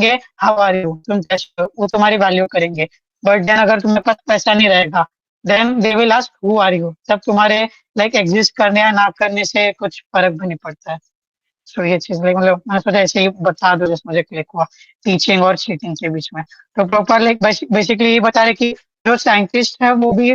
पूछेंगे how are you, तुम कैसे हो, वो तुम्हारी वैल्यू करेंगे। बट देन अगर तुम्हारे पास पैसा नहीं रहेगा, then they will ask who are you, तब तुम्हारे लाइक एग्जिस्ट करने या ना करने से कुछ फर्क भी नहीं पड़ता है। सो ये चीज लाइक मतलब मैंने सोचा ऐसे ही बता दो जैसे मुझे क्लिक हुआ टीचिंग और चीटिंग के बीच में। तो प्रॉपर लाइक बेसिकली ये बता रहे कि जो साइंटिस्ट है वो भी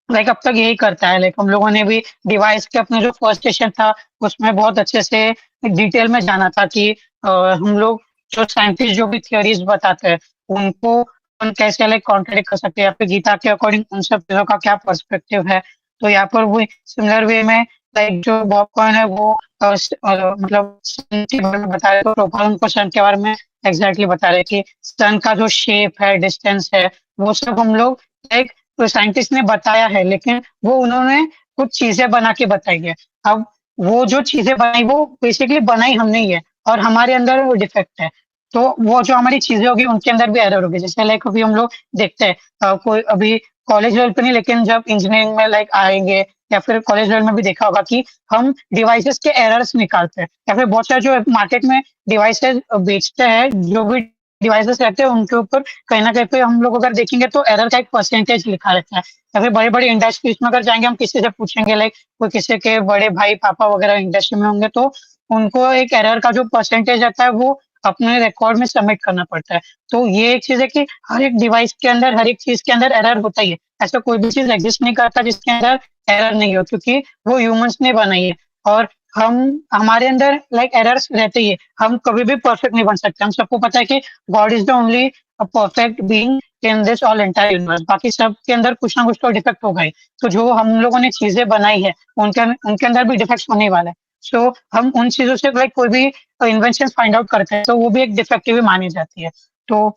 लाइक अब तक यही करता है। लाइक हम लोगों ने भी डिवाइस के अपने जो फर्स्ट सेशन था उसमें बहुत अच्छे से डिटेल में जाना था कि हम लोग जो साइंटिस्ट जो भी थियोरीज बताते हैं उनको हम कैसे लाइक कॉन्ट्रडिक्ट कर सकते हैं, या फिर गीता के अकॉर्डिंग उन सब चीजों का क्या पर्सपेक्टिव है। तो यहाँ पर वो सिमिलर वे में लाइक जो बॉबकॉइन है वो मतलब सन के बारे में बता रहे, तो प्रोपर उनको सन के बारे में एग्जैक्टली बता रहे कि सन का जो शेप है, डिस्टेंस है, वो सब हम लोग लाइक तो साइंटिस्ट ने बताया है, लेकिन वो उन्होंने कुछ चीजें बना के बताई है। अब वो जो चीजें बनाई वो बेसिकली बनाई हमने ही है, और हमारे अंदर वो डिफेक्ट है। तो वो जो हमारी चीजें होगी उनके अंदर भी एरर होगी। जैसे लाइक अभी हम लोग देखते हैं कोई अभी कॉलेज लेवल पे नहीं, लेकिन जब इंजीनियरिंग में लाइक आएंगे या फिर कॉलेज लेवल में भी देखा होगा कि हम डिवाइसेस के एरर्स निकालते हैं, या फिर बहुत सारे जो मार्केट में डिवाइसेस बेचते हैं, जो भी डिवाइसेस रहते हैं उनके ऊपर कहीं ना कहीं पे हम लोग अगर देखेंगे तो एरर का एक परसेंटेज लिखा रहता है। या फिर बड़े बड़े इंडस्ट्रीज में अगर जाएंगे, हम किसी से पूछेंगे लाइक कोई किसी के बड़े भाई पापा वगैरह इंडस्ट्री में होंगे, तो उनको एक एरर का जो परसेंटेज रहता है वो अपने रिकॉर्ड में सबमिट करना पड़ता है। तो ये एक चीज है कि हर एक डिवाइस के अंदर, हर एक चीज के अंदर एरर होता ही है। ऐसा कोई भी चीज एग्जिस्ट नहीं करता जिसके अंदर एरर नहीं हो, क्योंकि वो ह्यूमंस ने बनाई है। और हम हमारे अंदर लाइक एरर्स रहते ही है, हम कभी भी परफेक्ट नहीं बन सकते। हम सबको पता है कि God is the only perfect being in this all entire universe, बाकी सब के अंदर कुछ ना कुछ तो डिफेक्ट होगा ही। तो जो हम लोगों ने चीजें बनाई है उनके अंदर भी डिफेक्ट्स होने वाले हैं। सो हम उन चीजों से लाइक कोई भी इन्वेंशन फाइंड आउट करते हैं तो वो भी एक डिफेक्टिव ही मानी जाती है। तो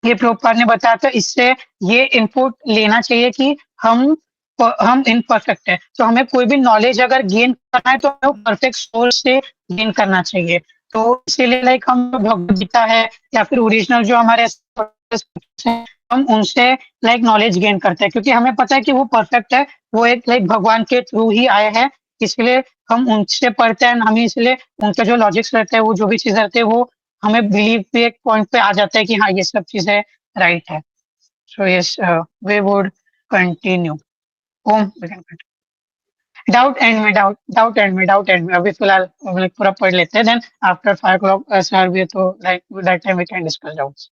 ये प्रभुपाद ने बताया था, इससे ये इनपुट लेना चाहिए कि हम इनपरफेक्ट है, तो हमें कोई भी नॉलेज अगर गेन करना है तो हमें परफेक्ट सोर्स से गेन करना चाहिए। तो इसीलिए लाइक हम भगवद गीता है या फिर ओरिजिनल जो हमारे हैं, हम उनसे लाइक नॉलेज गेन करते हैं, क्योंकि हमें पता है कि वो परफेक्ट है, वो एक लाइक भगवान के थ्रू ही आए हैं। इसलिए हम उनसे पढ़ते हैं, हमें इसलिए उनके जो लॉजिक्स रहते हैं, वो जो भी चीज रहते हैं, वो हमें बिलीव भी एक पॉइंट पे आ जाता है कि हाँ ये सब चीजें राइट है। So yes we would continue. Um doubt end में अभी फिलहाल हम लोग पूरा पढ़ लेते हैं, देन आफ्टर 5 o'clock सर भी है, तो like that time we can discuss doubts.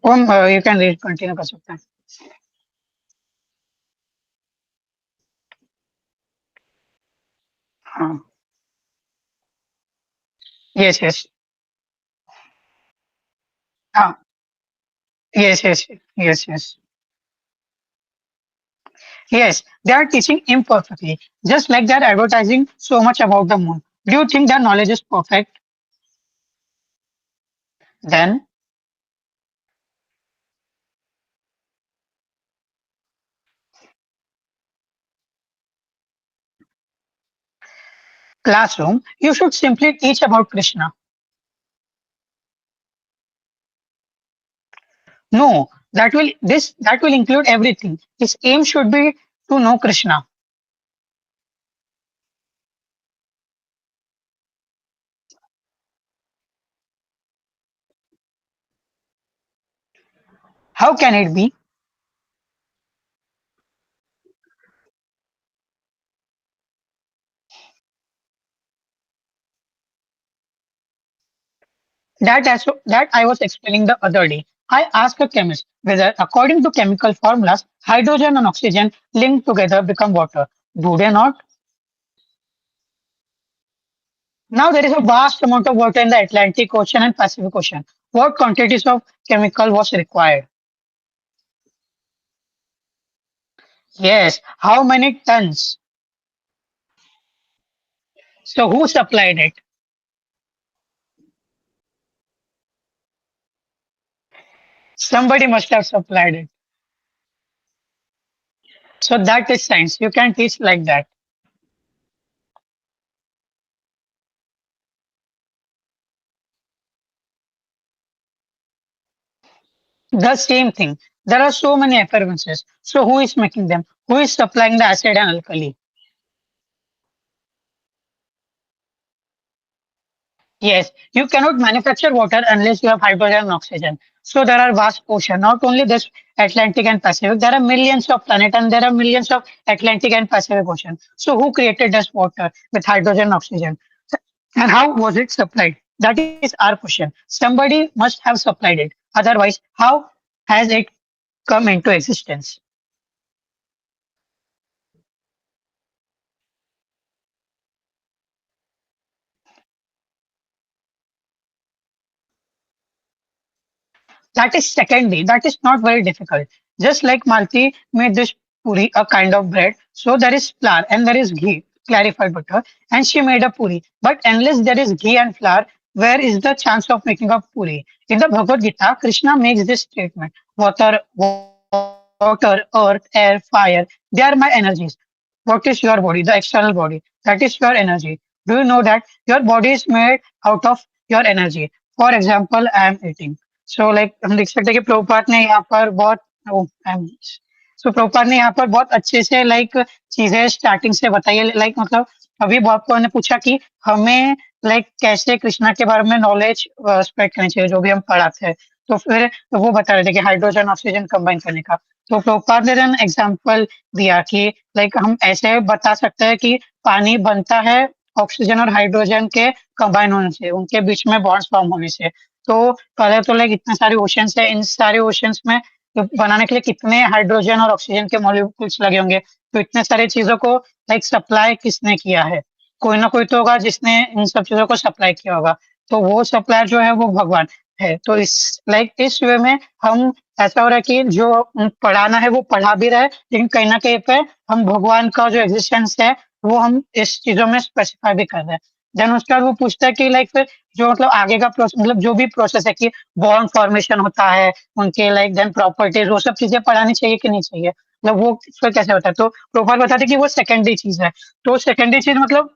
Um you can read, continue कर सकते हैं। हाँ, यस यस, हाँ, yes yes, yes yes, yes, they are teaching imperfectly, just like they are advertising so much about the moon. Do you think their knowledge is perfect? Then, classroom, you should simply teach about Krishna. No, that will include everything. His aim should be to know Krishna. How can it be? That I was explaining the other day. I asked a chemist whether, according to chemical formulas, hydrogen and oxygen linked together become water. Do they not? Now there is a vast amount of water in the Atlantic Ocean and Pacific Ocean. What quantities of chemical was required? Yes, how many tons? So who supplied it? Somebody must have supplied it. So that is science. You can teach like that. The same thing. There are so many effervescences. So who is making them? Who is supplying the acid and alkali? Yes, you cannot manufacture water unless you have hydrogen and oxygen. So there are vast ocean, not only this Atlantic and Pacific, there are millions of planets and there are millions of Atlantic and Pacific Ocean. So who created this water with hydrogen and oxygen? And how was it supplied? That is our question. Somebody must have supplied it. Otherwise, how has it come into existence? That is secondary. That is not very difficult. Just like Malti made this puri, a kind of bread. So there is flour and there is ghee, clarified butter, and she made a puri. But unless there is ghee and flour, where is the chance of making a puri? In the Bhagavad Gita, Krishna makes this statement: water, earth, air, fire, they are my energies. What is your body? The external body. That is your energy. Do you know that your body is made out of your energy? For example, I am eating. So like हम देख सकते हैं कि प्रभुपाद ने यहाँ पर बहुत सो प्रभुपाद ने यहाँ पर बहुत अच्छे से लाइक चीजें स्टार्टिंग से बताई है लाइक मतलब अभी बहुत को ने पूछा कि हमें लाइक कैसे कृष्णा के बारे में नॉलेज स्प्रेड करनी चाहिए जो भी हम पढ़ाते हैं तो फिर वो बता रहे थे कि हाइड्रोजन ऑक्सीजन कंबाइन करने का तो प्रभुपाद ने एन एग्जाम्पल दिया कि लाइक हम ऐसे बता सकते हैं कि पानी बनता है ऑक्सीजन और हाइड्रोजन के कंबाइन होने से उनके बीच में बॉन्ड्स फॉर्म होने से तो पहले तो लाइक इतने सारे ओशियंस है इन सारे ओशियंस में तो बनाने के लिए कितने हाइड्रोजन और ऑक्सीजन के मॉलिक्यूल्स लगे होंगे तो इतने सारे चीजों को लाइक सप्लाई किसने किया है कोई ना कोई तो होगा जिसने इन सब चीजों को सप्लाई किया होगा तो वो सप्लायर जो है वो भगवान है तो इस लाइक इस वे में हम ऐसा हो रहा है कि जो पढ़ाना है वो पढ़ा भी रहा है लेकिन कहीं ना कहीं पे हम भगवान का जो एग्जिस्टेंस है वो हम इस चीजों में स्पेसिफाई भी कर रहे हैं देन उसके बाद वो पूछता है कि लाइक फिर जो मतलब आगे का प्रोसेस मतलब जो भी प्रोसेस है कि बॉन्ड फॉर्मेशन होता है उनके लाइक देन प्रॉपर्टीज वो सब चीजें पढ़ानी चाहिए कि नहीं चाहिए मतलब वो फिर कैसे होता है तो प्रोफाइल बताते हैं कि वो सेकेंडरी चीज है तो सेकेंडरी चीज मतलब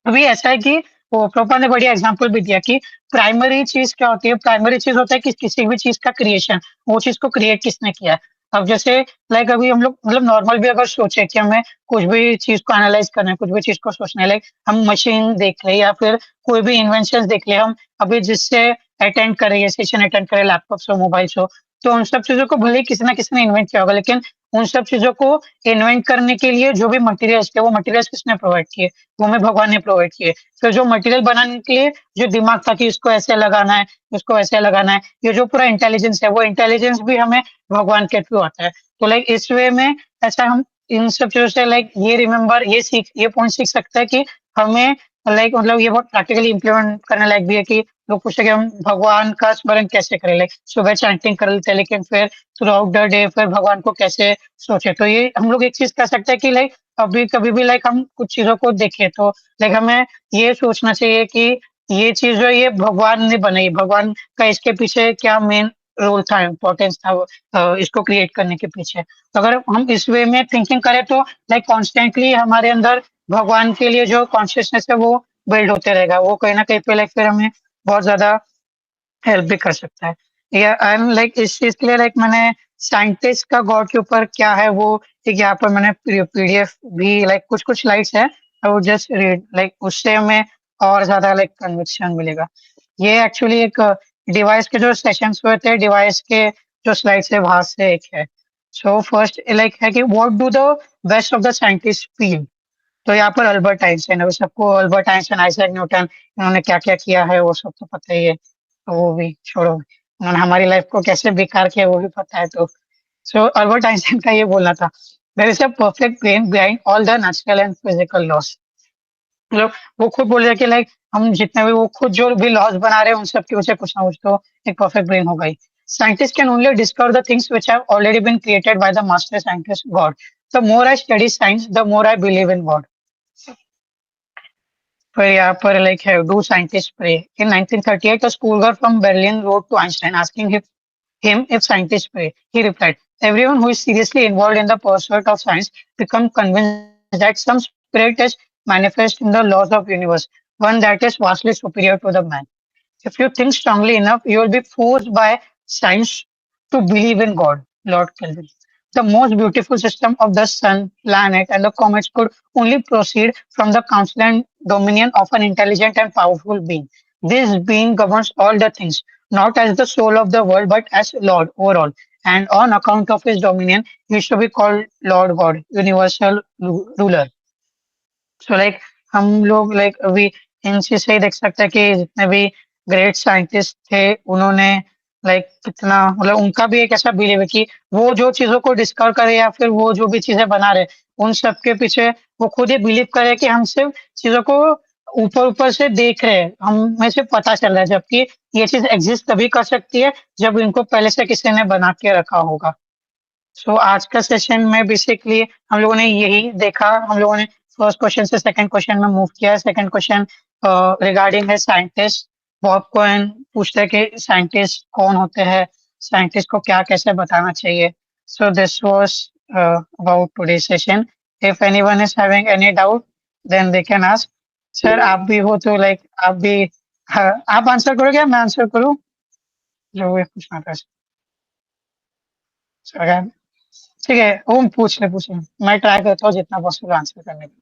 अभी ऐसा है कि वो प्रोपा ने बढ़िया एग्जांपल भी दिया कि प्राइमरी चीज क्या होती है प्राइमरी चीज होता है कि किसी भी चीज का क्रिएशन वो चीज को क्रिएट किसने किया है अब जैसे लाइक अभी हम लोग मतलब नॉर्मल भी अगर सोचे कि हमें कुछ भी चीज को एनालाइज करना है कुछ भी चीज को सोचना है लाइक हम मशीन देख ले या फिर कोई भी इन्वेंशन देख ले हम अभी जिससे अटेंड करें सेशन अटेंड करें लैपटॉप से मोबाइल से तो उन सब चीजों को भले ही किसी ना किसी ने इन्वेंट किया होगा लेकिन उन सब चीजों को इन्वेंट करने के लिए जो भी मटेरियल्स थे वो मटेरियल्स किसने प्रोवाइड किए वो हमें भगवान ने प्रोवाइड किए फिर जो मटेरियल बनाने के लिए जो दिमाग था कि इसको ऐसे लगाना है इसको ऐसे लगाना है ये जो पूरा इंटेलिजेंस है वो इंटेलिजेंस भी हमें भगवान के थ्रू आता है तो लाइक इस वे में ऐसा हम इन सब चीजों से लाइक ये रिमेम्बर ये पॉइंट सीख सकते हैं कि हमें लाइक मतलब ये बहुत प्रैक्टिकली इम्प्लीमेंट करने लायक भी है कि लोग पूछते हैं कि हम भगवान का स्मरण कैसे करें लाइक सुबह चैंटिंग कर लेते हैं लेकिन फिर थ्रू आउट द डे फिर भगवान को कैसे सोचे तो ये हम लोग एक चीज कर सकते हैं कि लाइक अभी कभी भी लाइक हम कुछ चीजों को देखें तो लाइक हमें ये सोचना चाहिए कि ये चीज जो ये भगवान ने बनाई भगवान का इसके पीछे क्या मेन रोल था इम्पोर्टेंस था इसको क्रिएट करने के पीछे तो अगर हम इस वे में थिंकिंग करें तो लाइक कॉन्स्टेंटली हमारे अंदर भगवान के लिए जो कॉन्शियसनेस है वो बिल्ड होते रहेगा वो कहीं ना कहीं पे लाइक फिर हमें बहुत ज्यादा हेल्प भी कर सकता है या आई एम लाइक इस चीज के लिए लाइक मैंने साइंटिस्ट का गॉड के ऊपर क्या है वो एक यहाँ पर मैंने पीडीएफ भी लाइक कुछ कुछ स्लाइड्स है I would just read like उससे हमें और ज्यादा लाइक कन्विक्शन मिलेगा ये एक्चुअली एक डिवाइस के जो सेशंस हुए थे डिवाइस के जो स्लाइड्स है वहां से एक है सो फर्स्ट लाइक है कि what do the best of the scientist feel तो यहाँ पर अल्बर्ट आइंस्टाइन है सबको अल्बर्ट आइंस्टाइन आइजैक न्यूटन इन्होंने क्या क्या किया है वो सब तो पता ही है तो वो भी छोड़ो उन्होंने हमारी लाइफ को कैसे बेकार किया वो भी पता है तो सो अल्बर्ट आइंस्टाइन का ये बोलना था there is a perfect brain behind all the natural and physical laws मतलब वो खुद बोल रहे हैं कि लाइक हम जितने भी वो खुद जो भी लॉस बना रहे हैं उन सब की वजह कुछ ना कुछ तो एक परफेक्ट ब्रेन होगा ही scientist can only discover the things which have already been created by the master scientist God the more I study science the more I believe in God फिर यहाँ पर लाइक है do scientist pray in 1938 a schoolgirl from Berlin wrote to Einstein asking him if scientists pray. He replied, everyone who is seriously involved in the pursuit of science become convinced that some spirit is manifest in the laws of universe, one that is vastly superior to the man. If you think strongly enough, you will be forced by science to believe in God, Lord Kelvin. The most beautiful system of the sun, planet, and the comets could only proceed from the counsel and dominion of an intelligent and powerful being. This being governs all the things, not as the soul of the world, but as Lord overall. And on account of his dominion, he should be called Lord God, universal ruler. So like हम लोग like अभी इनसे से ही देख सकते हैं कि जितने भी ग्रेट साइंटिस्ट थे उन्होंने लाइक कितना मतलब उनका भी एक ऐसा बिलीव है कि वो जो चीजों को डिस्कवर करे या फिर वो जो भी चीजें बना रहे उन सब के पीछे वो खुद ही बिलीव करे कि हम सिर्फ चीजों को ऊपर ऊपर से देख रहे हैं हमें सिर्फ पता चल रहा है जबकि ये चीज एग्जिस्ट तभी कर सकती है जब इनको पहले से किसी ने बना के रखा होगा। सो आज का सेशन में बेसिकली हम लोगों ने यही देखा हम लोगों ने फर्स्ट क्वेश्चन से सेकंड क्वेश्चन में मूव किया। सेकंड क्वेश्चन रिगार्डिंग है साइंटिस्ट। बॉब कोहेन पूछते हैं कि साइंटिस्ट कौन होते हैं, साइंटिस्ट को क्या कैसे बताना चाहिए। So this was about today session. If anyone is having any doubt then they can ask. Sir आप भी हो तो लाइक आप भी आप आंसर करोगे या मैं आंसर करूं जो ये पूछना था। सर अगर ठीक है ओम पूछ ले मैं ट्राई करता हूँ जितना पॉसिबल आंसर करने का।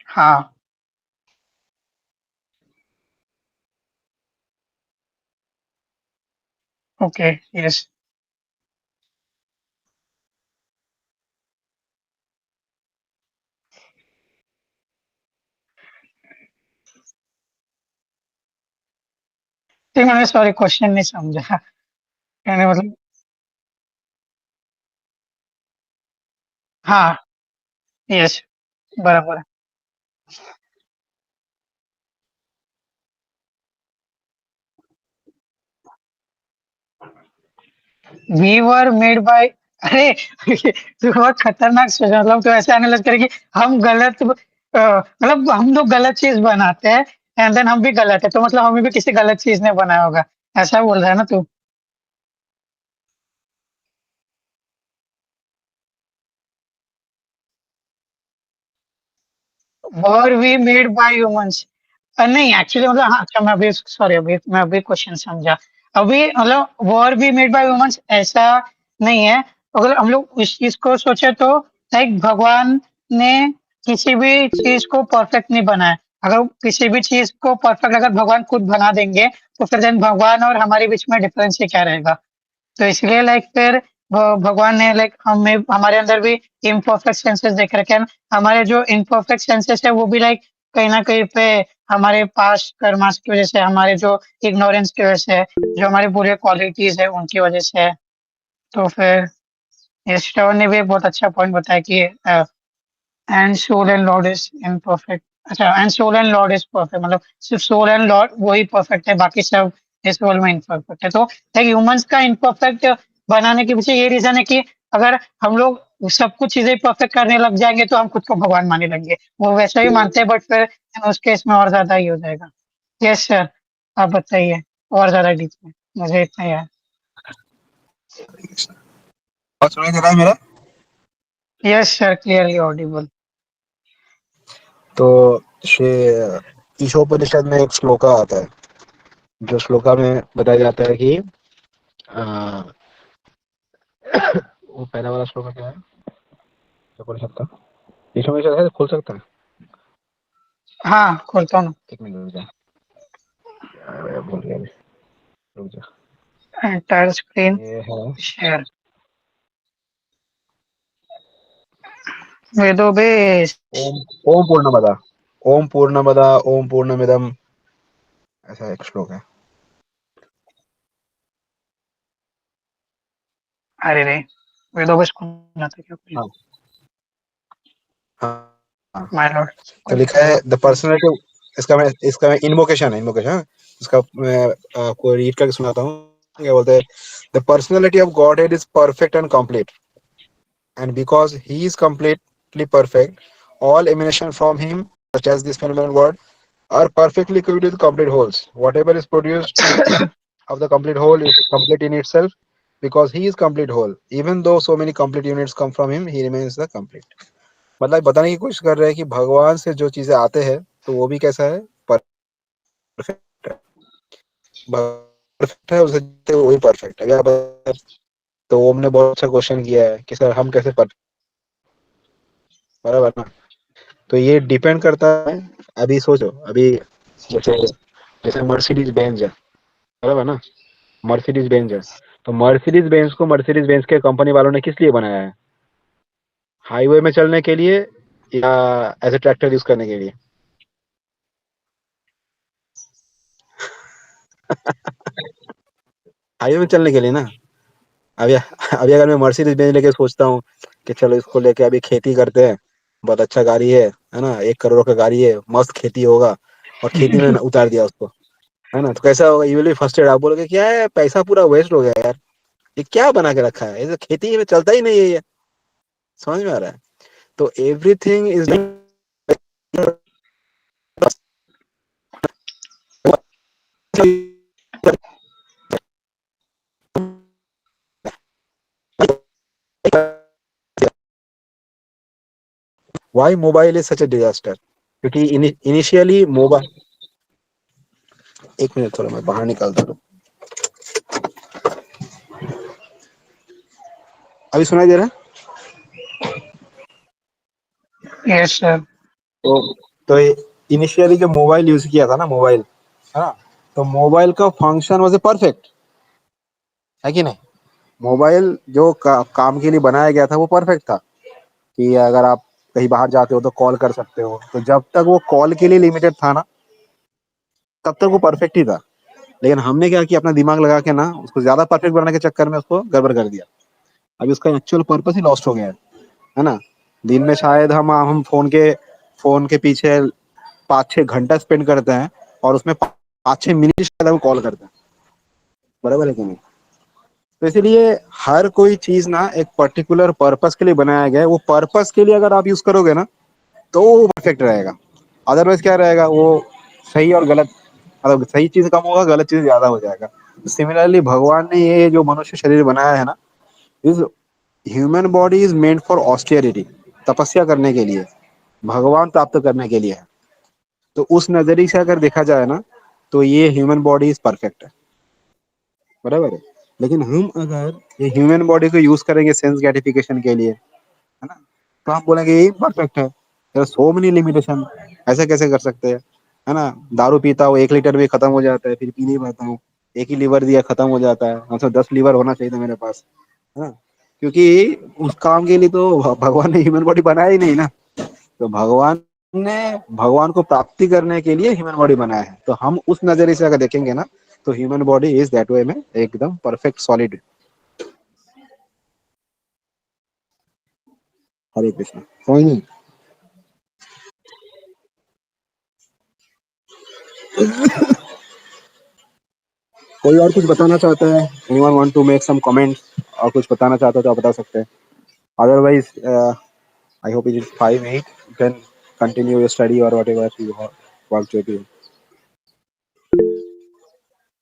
हाँ ओके यस। ठीक मैंने सॉरी क्वेश्चन नहीं समझा मैंने मतलब हाँ यस बराबर है। वी वर मेड बाय अरे तो बहुत खतरनाक सोचा मतलब तो ऐसे एनालाइज करें कि हम गलत मतलब हम लोग गलत चीज बनाते हैं एंड देन हम भी गलत है तो मतलब हमें भी किसी गलत चीज ने बनाया होगा ऐसा बोल रहा है ना तू। Were we made by humans नहीं एक्चुअली मतलब हाँ अच्छा मैं अभी सॉरी अभी क्वेश्चन समझा। अभी मतलब वॉर भी मेड बाय ह्यूमंस ऐसा नहीं है। अगर हम लोग इस चीज को सोचे तो लाइक भगवान ने किसी भी चीज को परफेक्ट नहीं बनाया। अगर किसी भी चीज को परफेक्ट अगर भगवान खुद बना देंगे तो फिर देन भगवान और हमारे बीच में डिफरेंस ही क्या रहेगा। तो इसलिए लाइक फिर भगवान ने लाइक हमें हमारे अंदर भी इम्परफेक्ट सेंसेस देख रखे हैं। हमारे जो इम्परफेक्ट सेंसेस है वो भी लाइक कहीं ना कहीं पे हमारे पास कर्मास की वजह से हमारे जो इग्नोरेंस की वजह से जो हमारी बुरी क्वालिटीज है उनकी वजह से है। तो फिर यश ने भी एक बहुत अच्छा पॉइंट बताया कि and soul and lord is imperfect. अच्छा and soul and lord is perfect मतलब सिर्फ सोल एंड लॉर्ड वही परफेक्ट है बाकी सब इस वर्ल्ड में इम्परफेक्ट है। तो लाइक ह्यूमंस का इम्परफेक्ट बनाने के पीछे ये रीजन है कि अगर हम लोग सब कुछ चीजें परफेक्ट करने लग जाएंगे तो हम खुद को भगवान मानने लगेंगे। वो वैसा ही मानते हैं बट फिर उस केस में और ज्यादा ही हो जाएगा। यस सर आप बताइए और ज्यादा डीप में मुझे इतना ही है। और सुनाई दे रहा है मेरा? Yes sir clearly Audible. तो श्री ईशोपनिषद में एक श्लोका आता है, जो श्लोका में बताया जाता है कि वो पहला वाला श्लोका क्या है ईशोपनिषद का? ईशोपनिषद है, खोल सकता है? हाँ खोलता हूँ। एक मिनट रुक जा, यार भूल गया मैं, रुक जा। एंटायर स्क्रीन ये है शेयर वेदो बेस। ओम ओम पूर्णमदा ओम पूर्णमदा ओम पूर्णमिदम, ऐसा एक श्लोक है। अरे रे वेदो बेस कौन जाता है क्या कोई हाँ हाँ हाँ। माय लॉर्ड तो कोई लिखा है द पर्सनैलिटी, इसका मैं इन्वोकेशन है, इन्वोकेशन। हाँ, इसका मैं आपको रीड करके सुनाता हूँ। क्या बोलते हैं? The personality of God head is perfect and complete, and because he is completely perfect, all emanation from him, such as this phenomenon word, are perfectly equipped with complete wholes. Whatever is produced of the complete whole is complete in itself, because he is complete whole. Even though so many complete units come from him, he remains the complete. मतलब बताने की कोशिश कर रहे हैं कि भगवान से जो चीजें आते हैं तो वो भी कैसा है, परफेक्ट है। परफेक्ट है, उससे वही परफेक्ट है। अगर तो ओम ने बहुत अच्छा क्वेश्चन किया है कि सर हम कैसे बराबर ना। तो ये डिपेंड करता है। अभी सोचो, अभी जैसे जैसे मर्सिडीज बेंज है, बराबर ना। मर्सिडीज बेंज है, तो मर्सिडीज बेंज को मर्सिडीज बेंज के कंपनी वालों ने किस लिए बनाया है? हाईवे में चलने के लिए या एज ए ट्रैक्टर यूज करने के लिए? हाईवे में चलने के लिए ना। अभी अभी अगर मैं मर्सिडीज बेंज लेके सोचता हूँ कि चलो इसको लेके अभी खेती करते हैं, बहुत अच्छा गाड़ी है ना, 1 करोड़ का गाड़ी है, मस्त खेती होगा, और खेती में उतार दिया उसको, है ना, तो कैसा होगा? You will be first. आप बोलोगे क्या है, पैसा पूरा वेस्ट हो गया यार, ये क्या बना के रखा है, ये तो खेती में चलता ही नहीं है ये। समझ में आ रहा है? तो everything is why mobile is such a disaster. क्योंकि इनिशियली मोबाइल, एक मिनट थोड़ा मैं बाहर निकालता हूँ। अभी सुनाई दे रहा है? Yes sir. तो इनिशियली जो मोबाइल यूज किया था ना, मोबाइल, है ना, तो मोबाइल का फंक्शन वाज ए परफेक्ट, है कि नहीं? मोबाइल जो काम के लिए बनाया गया था वो परफेक्ट था, कि अगर आप कहीं बाहर जाते हो तो कॉल कर सकते हो, तो जब तक वो कॉल के लिए लिमिटेड था ना, तब तक वो परफेक्ट ही था। लेकिन हमने क्या किया, अपना दिमाग लगा के ना उसको ज्यादा परफेक्ट बनाने के चक्कर में उसको गड़बड़ कर दिया। अभी उसका एक्चुअल पर्पस ही लॉस्ट हो गया है ना। दिन में शायद हम फोन के पीछे 5-6 घंटा स्पेंड करते हैं, और उसमें 5-6 मिनट शायद हम कॉल करते हैं, बराबर है कि नहीं? तो इसीलिए हर कोई चीज ना एक पर्टिकुलर पर्पस के लिए बनाया गया है, वो पर्पस के लिए अगर आप यूज करोगे ना, तो वो परफेक्ट रहेगा। अदरवाइज क्या रहेगा, वो सही और गलत, मतलब सही चीज कम होगा, गलत चीज ज्यादा हो जाएगा। सिमिलरली भगवान ने ये जो मनुष्य शरीर बनाया है ना, इस human body is meant for austerity, तपस्या करने के लिए, भगवान प्राप्त करने के लिए है। तो उस नजरिए से अगर देखा जाए ना, तो ये ह्यूमन बॉडी इज परफेक्ट है, बराबर है। लेकिन हम अगर ये ह्यूमन बॉडी को यूज करेंगे सेंस ग्रेटिफिकेशन के लिए, है ना, तो हम बोलेंगे ये परफेक्ट है, सो मेनी लिमिटेशन, ऐसे कैसे कर सकते हैं, है ना। दारू पीता हूँ 1 लीटर में खत्म हो जाता है, फिर पी नहीं पाता हूँ, एक ही लीवर दिया खत्म हो जाता है, मतलब 10 लीवर होना चाहिए था मेरे पास, है ना। क्योंकि उस काम के लिए तो भगवान ने ह्यूमन बॉडी बनाया ही नहीं ना। तो ने भगवान को प्राप्ति करने के लिए ह्यूमन बॉडी बनाया है, तो हम उस नजरिए से अगर देखेंगे ना, तो human body is that way में एकदम परफेक्ट सॉलिड। हरे कृष्ण। समझ नहीं? कोई और कुछ बताना चाहता है? Anyone want to make some comments, और कुछ बताना चाहता है तो आप बता सकते हैं। Otherwise I hope it is 5-8, you can continue your study और whatever you want to do.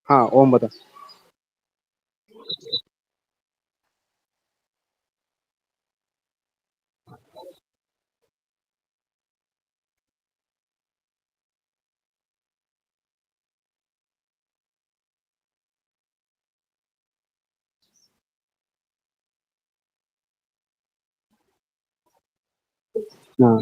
हाँ ओम बता। हाँ।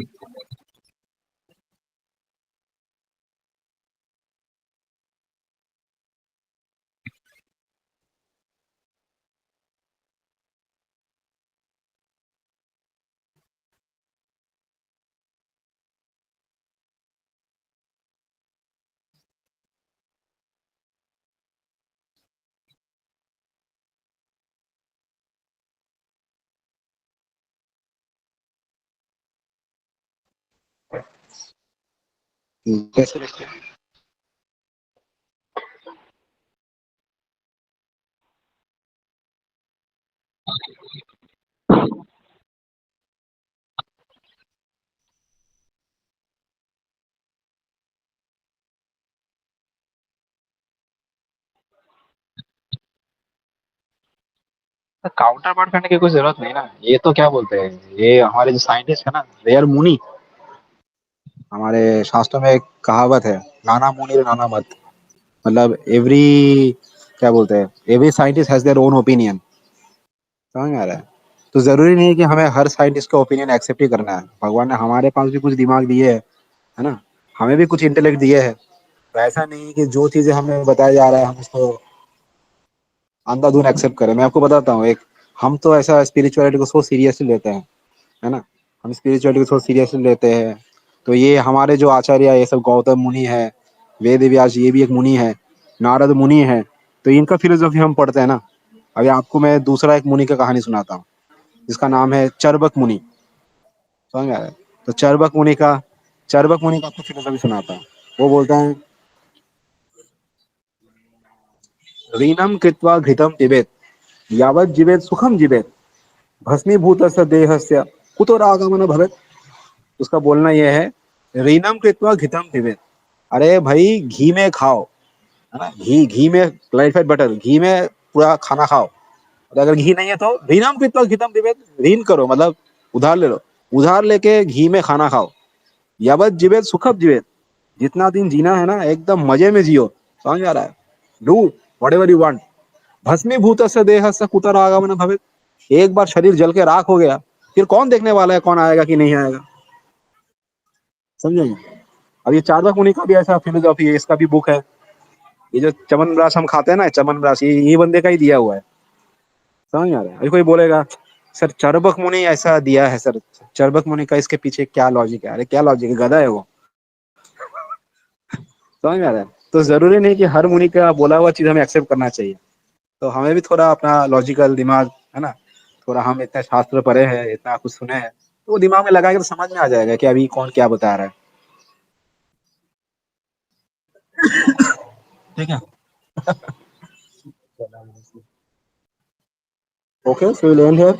कैसे लिखते हैं? काउंटर पार्ट करने की कोई जरूरत नहीं ना, ये तो क्या बोलते हैं, ये हमारे जो साइंटिस्ट है ना, रेयर मुनि, हमारे शास्त्रों में एक कहावत है, नाना मुनि नाना मत। मतलब एवरी, क्या बोलते हैं, every scientist has their own opinion, समझ में आ रहा है? तो जरूरी नहीं है कि हमें हर साइंटिस्ट का ओपिनियन एक्सेप्ट ही करना है। भगवान ने हमारे पास भी कुछ दिमाग दिए है ना, हमें भी कुछ इंटेलेक्ट दिए है। तो ऐसा नहीं है कि जो चीजें हमें बताया जा रहा है हम उसको अंधाधुन एक्सेप्ट करें। मैं आपको बताता हूँ एक, हम तो ऐसा स्पिरिचुअलिटी को सो सीरियसली लेते हैं, है ना, हम स्पिरिचुअलिटी को सो सीरियसली लेते हैं। तो ये हमारे जो आचार्य ये सब गौतम मुनि है, वेद व्यास ये भी एक मुनि है, नारद मुनि है, तो इनका फिलोसफी हम पढ़ते हैं ना। अभी आपको मैं दूसरा एक मुनि का कहानी सुनाता हूँ, जिसका नाम है चरबक मुनि। समझ में आ रहा है? तो चरबक मुनि का आपको फिलोसफी सुनाता हूँ। वो बोलता है, रीनम कृत्वा घृतम पिबेत, यावत जीवेत सुखम जीवेत, भस्मीभूतस्य देहस्य कुतो रागमन भवेत। उसका बोलना यह है, रीनम कृत्वा घृतम पिबेत, अरे भाई घी में खाओ, है ना, घी घी में क्लैरिफाइड बटर, घी में पूरा खाना खाओ। और अगर घी नहीं है तो रीनम कृत्वा घृतम पिबेत, ऋण करो मतलब उधार ले लो, उधार लेके घी में खाना खाओ। यावत जीवेत सुखम जीवेत, जितना दिन जीना है ना एकदम मजे में जियो। समझ में आ रहा है? Do whatever you want. भस्मीभूत से देह से कुतर आगमन भवित, एक बार शरीर जल के राख हो गया, फिर कौन देखने वाला है कौन आएगा कि नहीं आएगा। समझेंगे? अब ये चार्वाक मुनि का भी ऐसा फिलोसॉफी है, इसका भी बुक है। ये जो चमनप्राश हम खाते हैं ना, चमनप्राश ये बंदे का ही दिया हुआ है। समझ में आ रहा है? अभी कोई बोलेगा सर चरबक मुनि ऐसा दिया है, सर चरबक मुनि का इसके पीछे क्या लॉजिक है? अरे क्या लॉजिक है, गधा है वो। समझ में आ रहा है? तो जरूरी नहीं कि हर मुनि का बोला हुआ चीज हमें एक्सेप्ट करना चाहिए। तो हमें भी थोड़ा अपना लॉजिकल दिमाग, है ना, थोड़ा हम इतने शास्त्र पढ़े हैं, इतना कुछ सुने हैं, तो वो दिमाग में लगाएंगे तो समझ में आ जाएगा कि अभी कौन क्या बता रहा है। ठीक है, okay so will end here,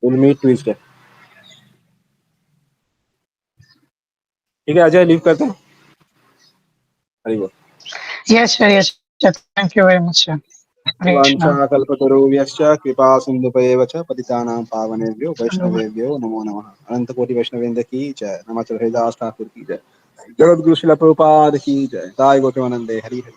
will meet Tuesday. ठीक है अजय, लीव करते हैं। हरी बोल। Yes, sir. Yes, sir. Thank you very much, sir. Hare वाञ्छा Krishna. कल्पतरुभ्यश्च कृपा सिन्धुभ्येव च पतितानां पावनेभ्यो Dhanyavad. वैष्णवेभ्यो नमो नमः। अनंत कोटि वैष्णवेंद्र की जय, नमः हरिदास ठाकुर की जय, जगत गुरु शिला प्रभुपाद की जय, ताई गोतमानंदे हरि हरि।